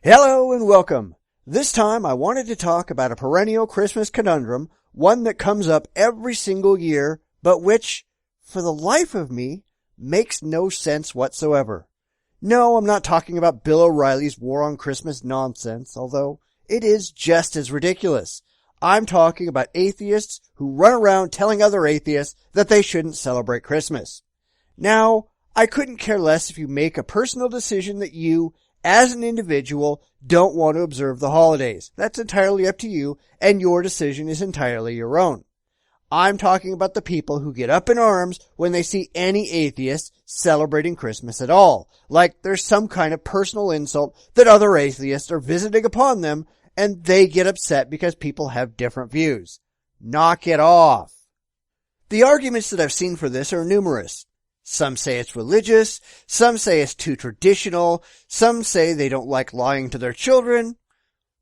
Hello and welcome. This time I wanted to talk about a perennial Christmas conundrum, one that comes up every single year, but which, for the life of me, makes no sense whatsoever. No, I'm not talking about Bill O'Reilly's War on Christmas nonsense, although it is just as ridiculous. I'm talking about atheists who run around telling other atheists that they shouldn't celebrate Christmas. Now, I couldn't care less if you make a personal decision that you, as an individual, don't want to observe the holidays. That's entirely up to you, and your decision is entirely your own. I'm talking about the people who get up in arms when they see any atheist celebrating Christmas at all, like there's some kind of personal insult that other atheists are visiting upon them, and they get upset because people have different views. Knock it off. The arguments that I've seen for this are numerous. Some say it's religious, some say it's too traditional, some say they don't like lying to their children.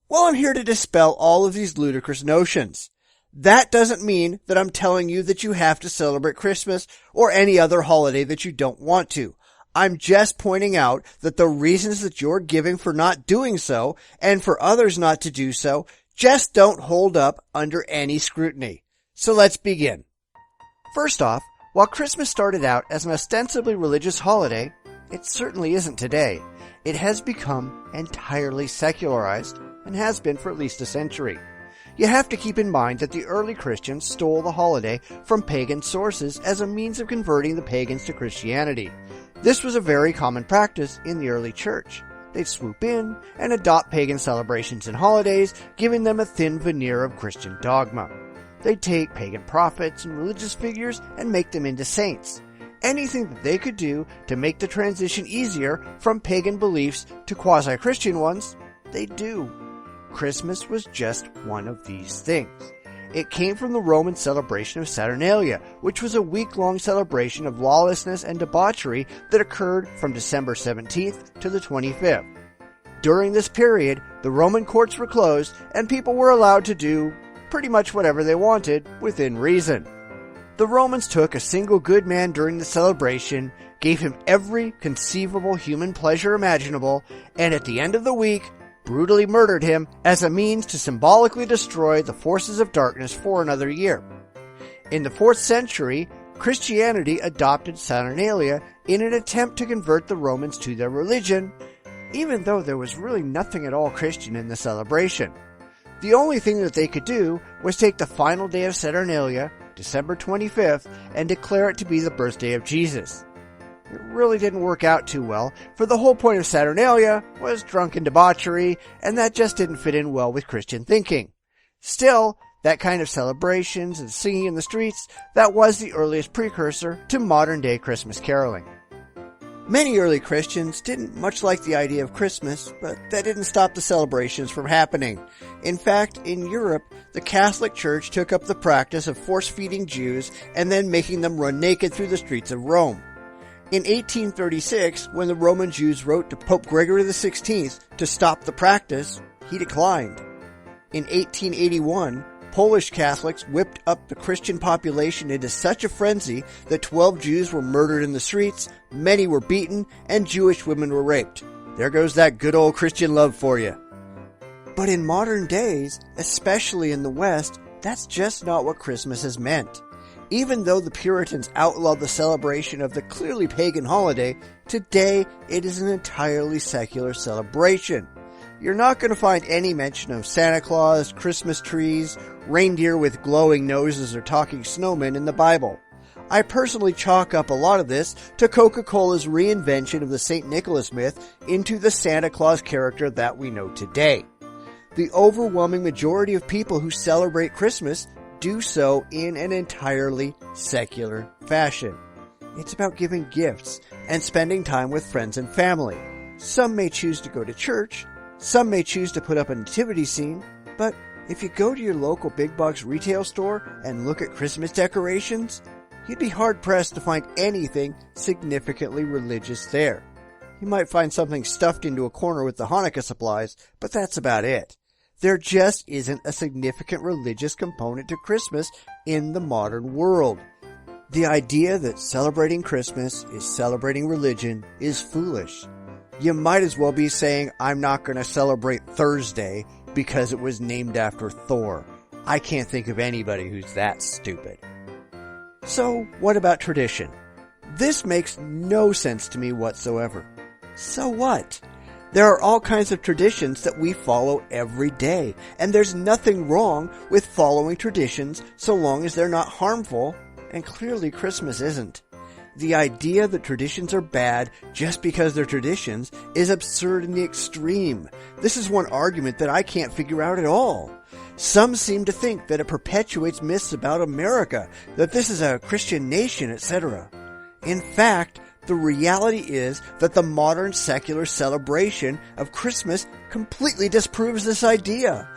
Well, I'm here to dispel all of these ludicrous notions. That doesn't mean that I'm telling you that you have to celebrate Christmas or any other holiday that you don't want to. I'm just pointing out that the reasons that you're giving for not doing so and for others not to do so just don't hold up under any scrutiny. So let's begin. First off, while Christmas started out as an ostensibly religious holiday, it certainly isn't today. It has become entirely secularized and has been for at least a century. You have to keep in mind that the early Christians stole the holiday from pagan sources as a means of converting the pagans to Christianity. This was a very common practice in the early church. They'd swoop in and adopt pagan celebrations and holidays, giving them a thin veneer of Christian dogma. They'd take pagan prophets and religious figures and make them into saints. Anything that they could do to make the transition easier from pagan beliefs to quasi-Christian ones, they'd do. Christmas was just one of these things. It came from the Roman celebration of Saturnalia, which was a week-long celebration of lawlessness and debauchery that occurred from December 17th to the 25th. During this period, the Roman courts were closed and people were allowed to do pretty much whatever they wanted within reason. The Romans took a single good man during the celebration, gave him every conceivable human pleasure imaginable, and at the end of the week, brutally murdered him as a means to symbolically destroy the forces of darkness for another year. In the 4th century, Christianity adopted Saturnalia in an attempt to convert the Romans to their religion, even though there was really nothing at all Christian in the celebration. The only thing that they could do was take the final day of Saturnalia, December 25th, and declare it to be the birthday of Jesus. It really didn't work out too well, for the whole point of Saturnalia was drunken debauchery, and that just didn't fit in well with Christian thinking. Still, that kind of celebrations and singing in the streets, that was the earliest precursor to modern-day Christmas caroling. Many early Christians didn't much like the idea of Christmas, but that didn't stop the celebrations from happening. In fact, in Europe, the Catholic Church took up the practice of force-feeding Jews and then making them run naked through the streets of Rome. In 1836, when the Roman Jews wrote to Pope Gregory XVI to stop the practice, he declined. In 1881, Polish Catholics whipped up the Christian population into such a frenzy that 12 Jews were murdered in the streets, many were beaten, and Jewish women were raped. There goes that good old Christian love for you. But in modern days, especially in the West, that's just not what Christmas has meant. Even though the Puritans outlawed the celebration of the clearly pagan holiday, today it is an entirely secular celebration. You're not going to find any mention of Santa Claus, Christmas trees, reindeer with glowing noses, or talking snowmen in the Bible. I personally chalk up a lot of this to Coca-Cola's reinvention of the St. Nicholas myth into the Santa Claus character that we know today. The overwhelming majority of people who celebrate Christmas do so in an entirely secular fashion. It's about giving gifts and spending time with friends and family. Some may choose to go to church, some may choose to put up a nativity scene, but if you go to your local big box retail store and look at Christmas decorations, you'd be hard-pressed to find anything significantly religious there. You might find something stuffed into a corner with the Hanukkah supplies, but that's about it. There just isn't a significant religious component to Christmas in the modern world. The idea that celebrating Christmas is celebrating religion is foolish. you might as well be saying, I'm not going to celebrate Thursday because it was named after Thor. I can't think of anybody who's that stupid. So, what about tradition? This makes no sense to me whatsoever. So what? There are all kinds of traditions that we follow every day, and there's nothing wrong with following traditions so long as they're not harmful, and clearly Christmas isn't. The idea that traditions are bad just because they're traditions is absurd in the extreme. This is one argument that I can't figure out at all. Some seem to think that it perpetuates myths about America, that this is a Christian nation, etc. In fact, the reality is that the modern secular celebration of Christmas completely disproves this idea.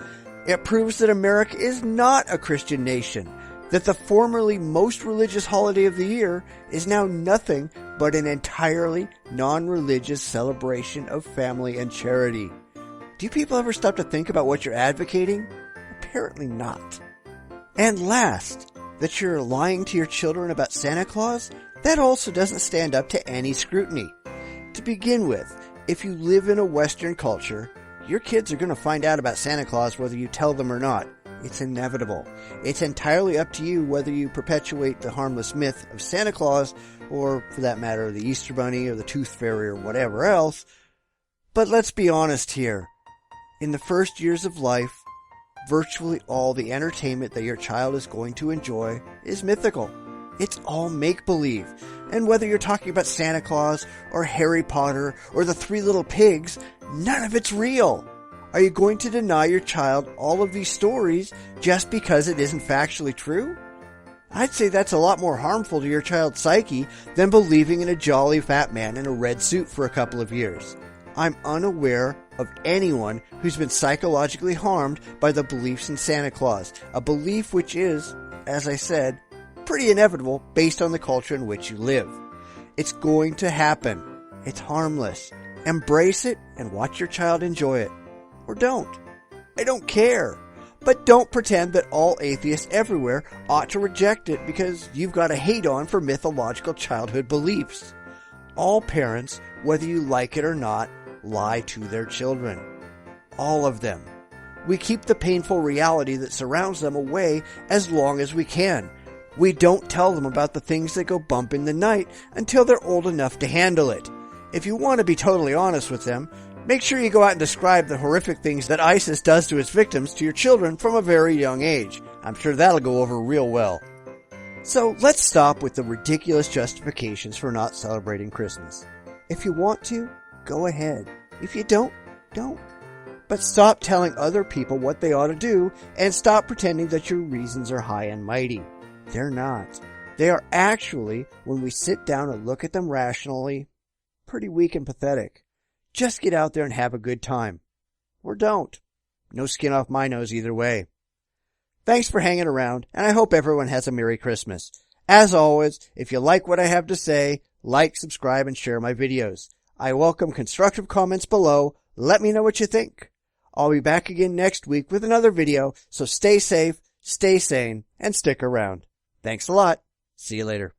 It proves that America is not a Christian nation, that the formerly most religious holiday of the year is now nothing but an entirely non-religious celebration of family and charity. Do you people ever stop to think about what you're advocating? Apparently not. And last, that you're lying to your children about Santa Claus? That also doesn't stand up to any scrutiny. To begin with, if you live in a Western culture, your kids are going to find out about Santa Claus whether you tell them or not. It's inevitable. It's entirely up to you whether you perpetuate the harmless myth of Santa Claus, or for that matter, the Easter Bunny or the Tooth Fairy or whatever else. But let's be honest here. In the first years of life, virtually all the entertainment that your child is going to enjoy is mythical. It's all make-believe. And whether you're talking about Santa Claus or Harry Potter or the Three Little Pigs, none of it's real. Are you going to deny your child all of these stories just because it isn't factually true? I'd say that's a lot more harmful to your child's psyche than believing in a jolly fat man in a red suit for a couple of years. I'm unaware of anyone who's been psychologically harmed by the beliefs in Santa Claus, a belief which is, as I said, pretty inevitable based on the culture in which you live. It's going to happen. It's harmless. Embrace it and watch your child enjoy it. Or don't. I don't care. But don't pretend that all atheists everywhere ought to reject it because you've got a hate-on for mythological childhood beliefs. All parents, whether you like it or not, lie to their children. All of them. We keep the painful reality that surrounds them away as long as we can. We don't tell them about the things that go bump in the night until they're old enough to handle it. If you want to be totally honest with them, make sure you go out and describe the horrific things that ISIS does to its victims to your children from a very young age. I'm sure that'll go over real well. So let's stop with the ridiculous justifications for not celebrating Christmas. If you want to, go ahead. If you don't, don't. But stop telling other people what they ought to do and stop pretending that your reasons are high and mighty. They're not. They are actually, when we sit down and look at them rationally, pretty weak and pathetic. Just get out there and have a good time. Or don't. No skin off my nose either way. Thanks for hanging around, and I hope everyone has a Merry Christmas. As always, if you like what I have to say, like, subscribe, and share my videos. I welcome constructive comments below. Let me know what you think. I'll be back again next week with another video, so stay safe, stay sane, and stick around. Thanks a lot. See you later.